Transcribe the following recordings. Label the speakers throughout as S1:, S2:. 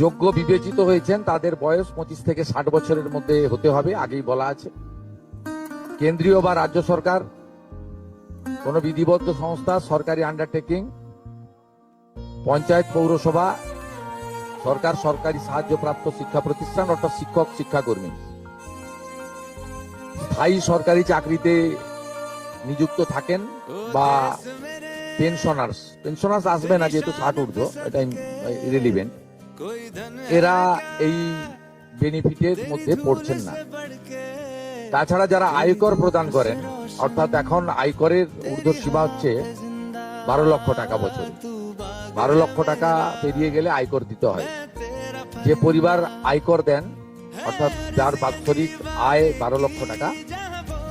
S1: যোগ্য বিবেচিত হয়েছেন তাদের বয়স 25 থেকে 60 বছরের মধ্যে হতে হবে, আগেই বলা আছে। কেন্দ্রীয় বা রাজ্য সরকার, কোন বিধিবদ্ধ সংস্থা, সরকারি আন্ডারটেকিং, পঞ্চায়েত, পৌরসভা, সরকার, সরকারি সাহায্যপ্রাপ্ত শিক্ষা প্রতিষ্ঠান অর্থাৎ শিক্ষক, শিক্ষাকর্মী, স্থায়ী সরকারি চাকরিতে নিযুক্ত থাকেন বা পেনশনার্স আসবে না যেহেতু 60 ঊর্ধ্ব, এটা ইরেলিভেন্ট, এরা এই বেনিফিটের মধ্যে পড়ছেন না। তাছাড়া যারা আয়কর প্রদান করেন, অর্থাৎ এখন আয়করের ঊর্ধ্ব সীমা হচ্ছে 12 লক্ষ টাকা বছর। 12 লক্ষ টাকা পেরিয়ে গেলে আয়কর দিতে হয়। যে পরিবার আয়কর দেন, অর্থাৎ যার বাৎসরিক আয় 12 লক্ষ টাকা,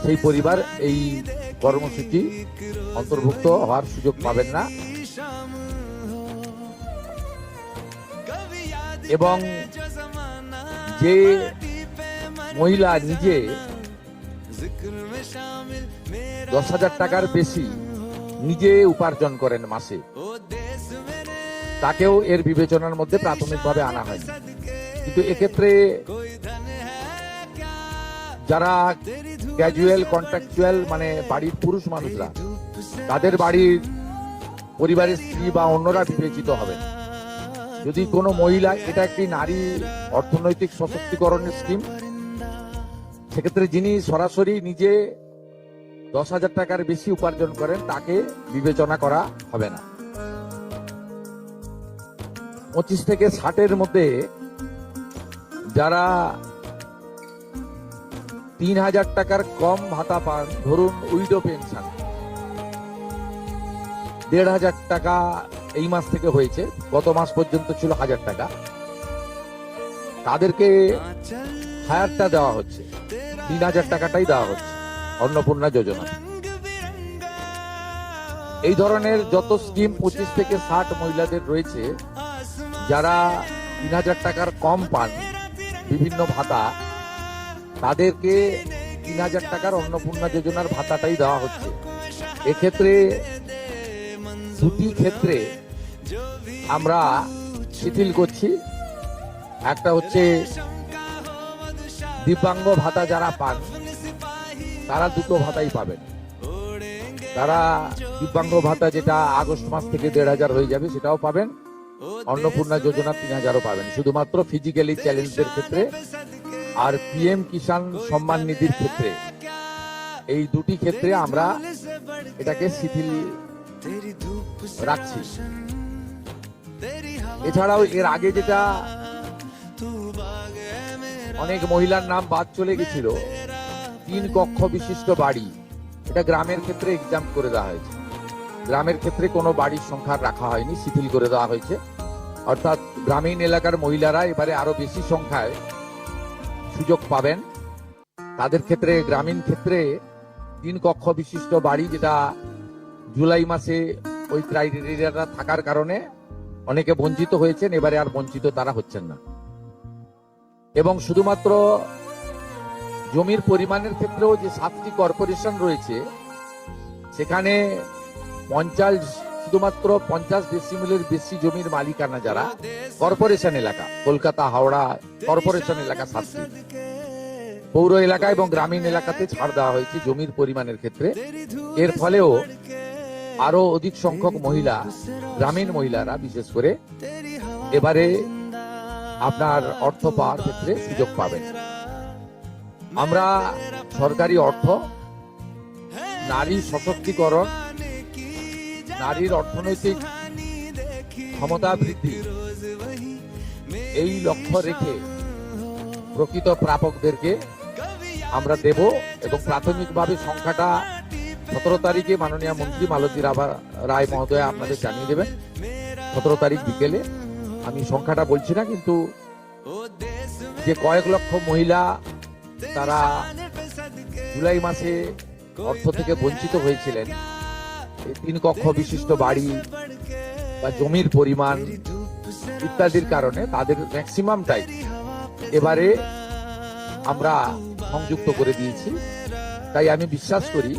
S1: সেই পরিবার এই কর্মসূচি অন্তর্ভুক্ত হওয়ার সুযোগ পাবেন না। এবং যে মহিলা নিজে 10,000 টাকার বেশি নিজে উপার্জন করেন মাসে, তাকেও এর বিবেচনার মধ্যে প্রাথমিকভাবে আনা হয়। কিন্তু এক্ষেত্রে যারা ক্যাজুয়াল, কন্ট্রাকচুয়াল, মানে বাড়ির পুরুষ মানুষরা, তাদের বাড়ির পরিবারের স্ত্রী বা অন্যরা বিবেচিত হবেন। যদি কোনো মহিলা, এটা একটি নারী অর্থনৈতিক সশক্তিকরণের স্কিম, সেক্ষেত্রে যিনি সরাসরি নিজে 10,000 টাকার বেশি উপার্জন করেন তাকে বিবেচনা করা হবে না। 25 থেকে 60-এর মধ্যে যারা 3,000 টাকার কম ভাতা পান, ধরুন উইডো পেনশন 1,500 টাকা এই মাস থেকে হয়েছে, গত মাস পর্যন্ত ছিল 1,000 টাকা, তাদেরকে হায়ারটা দেওয়া হচ্ছে, 3,000 টাকাটাই দেওয়া হচ্ছে অন্নপূর্ণা যোজনা। এই ধরনের যত স্কিম 25 থেকে 60 মহিলাদের রয়েছে, যারা 3,000 টাকার কম পান বিভিন্ন ভাতা, তাদেরকে 3,000 টাকার অন্নপূর্ণা যোজনার ভাতাটাই দেওয়া হচ্ছে। এক্ষেত্রে দুটি ক্ষেত্রে আমরা শিথিল করছি। একটা হচ্ছে দিব্যাঙ্গ ভাতা যারা পান, তারা দুটো ভাতাই পাবেন। তারা দিব্যাঙ্গ ভাতা যেটা আগস্ট মাস থেকে 1,500 হয়ে যাবে, সেটাও পাবেন। অন্নপূর্ণা যোজনা 3,000ও পাবেন, শুধুমাত্র ফিজিক্যালি চ্যালেঞ্জদের ক্ষেত্রে আর পিএম কিষাণ সম্মান নিধির ক্ষেত্রে। এই দুটি ক্ষেত্রে আমরা এটাকে শিথিল রাখছি। এছাড়াও এর আগে যেটা অনেক মহিলার নাম বাদ চলে গেছিল, 3 কক্ষ বিশিষ্ট বাড়ি, এটা গ্রামের ক্ষেত্রে এক্সাম করে দেওয়া হয়েছে। গ্রামের ক্ষেত্রে কোনো বাড়ির সংখ্যা রাখা হয়নি, শিথিল করে দেওয়া হয়েছে। অর্থাৎ গ্রামীণ এলাকার মহিলারা এবারে আরো বেশি সংখ্যায় সুযোগ পাবেন। তাদের ক্ষেত্রে, গ্রামীণ ক্ষেত্রে 3 কক্ষ বিশিষ্ট বাড়ি, যেটা জুলাই মাসে ওই ক্রাইটেরিয়াটা থাকার কারণে অনেকে বঞ্চিত হয়েছেন, এবারে আর বঞ্চিত তারা হচ্ছেন না। এবং শুধুমাত্র জমির পরিমাণের ক্ষেত্রেও যে 7টি কর্পোরেশন রয়েছে, সেখানে শুধুমাত্র 50 ডেসিমেলের বেশি জমির মালিকানা যারা কর্পোরেশন এলাকা, কলকাতা, হাওড়া কর্পোরেশন এলাকা 7টি, পৌর এলাকা এবং গ্রামীণ এলাকাতে ছাড় দেওয়া হয়েছে জমির পরিমাণের ক্ষেত্রে। এর ফলেও আরো অধিক সংখ্যক মহিলা, গ্রামীণ মহিলারা বিশেষ করে, এবারে আপনার অর্থ পাওয়ার ক্ষেত্রে সুযোগ পাবেন। আমরা সরকারি অর্থ, নারী সশক্তিকরণ, নারীর অর্থনৈতিক ক্ষমতা বৃদ্ধি, এই লক্ষ্য রেখে প্রকৃত প্রাপকদেরকে আমরা দেব। এবং প্রাথমিকভাবে সংখ্যাটা 17 তারিখে মাননীয় মন্ত্রী মালতী রায় মহোদয় আপনাদের জানিয়ে দেবেন। 17 তারিখ বিকেলে। আমি সংখ্যাটা বলছি না, কিন্তু যে কয়েক লক্ষ মহিলা তারা জুলাই মাসে অর্থ থেকে বঞ্চিত হয়েছিলেন, 3 কক্ষ বিশিষ্ট বাড়ি বা জমির পরিমাণ ইত্যাদির কারণে, তাদের ম্যাক্সিমামটাই এবারে আমরা সংযুক্ত করে দিয়েছি। তাই আমি বিশ্বাস করি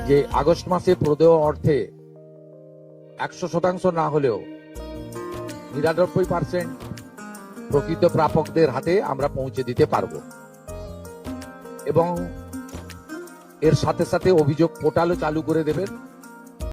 S1: যে আগস্ট মাসে প্রদেয় অর্থে 100% না হলেও 99% প্রকৃত প্রাপকদের হাতে আমরা পৌঁছে দিতে পারবো। এবং এর সাথে সাথে অভিযোগ পোর্টালও চালু করে দেবেন,